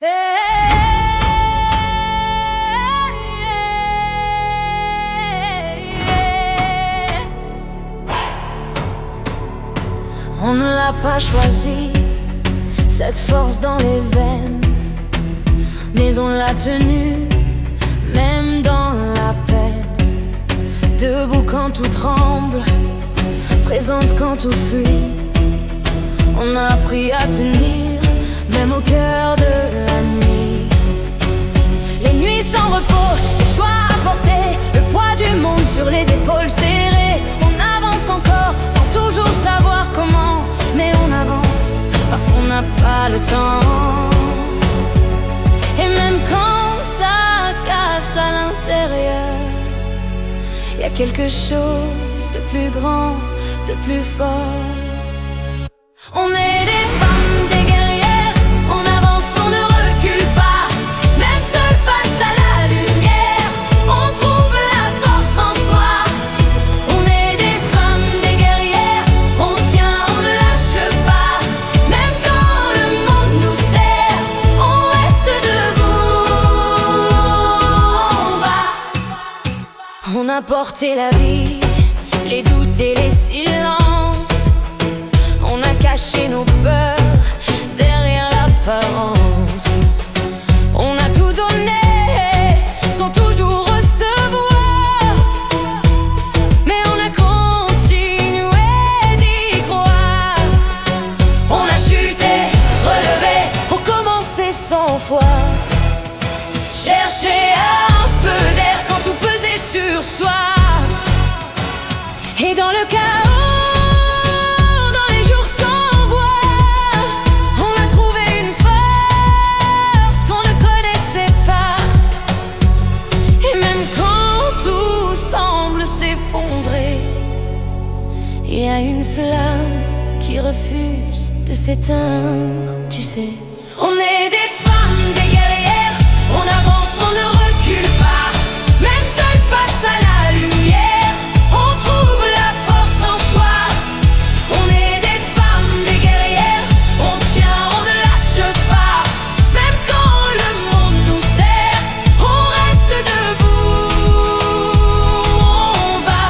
On ne l'a pas choisi, cette force dans les veines, mais on l'a tenue, même dans la peine. Debout quand tout tremble, présente quand tout fuit. On a appris à tenir, même au cœur de la nuit. Les nuits sans repos, les choix à porter, le poids du monde sur les épaules serrées. On avance encore, sans toujours savoir comment, mais on avance, parce qu'on n'a pas le temps. Et même quand ça casse à l'intérieur, y a quelque chose de plus grand, de plus fort. On est des femmes, des guerrières, on avance, on ne recule pas. Même seul face à la lumière, on trouve la force en soi. On est des femmes, des guerrières, on tient, on ne lâche pas. Même quand le monde nous serre, on reste debout. On a porté la vie, les doutes et les silences. On a caché nos peurs derrière l'apparence. On a tout donné sans toujours recevoir, mais on a continué d'y croire. On a chuté, relevé, recommencé 100 fois. Chercher un peu d'air quand tout pesait sur soi. Et dans le chaos, il y a une flamme qui refuse de s'éteindre, tu sais. On est des femmes, des guerrières, on avance, on ne recule pas. Même seul face à la lumière, on trouve la force en soi. On est des femmes, des guerrières, on tient, on ne lâche pas. Même quand le monde nous serre, on reste debout. On va.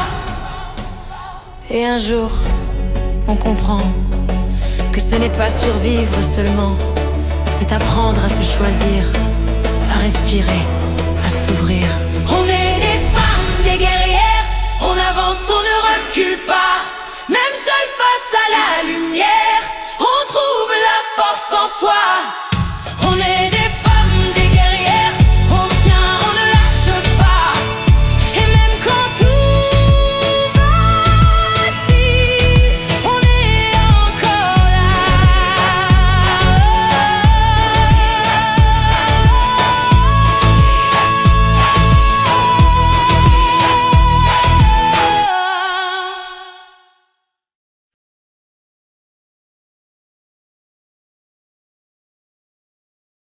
Et un jour, on comprend que ce n'est pas survivre seulement, c'est apprendre à se choisir, à respirer, à s'ouvrir. On est des femmes, des guerrières, on avance, on ne recule pas. Même seul face à la lumière, on trouve la force en soi.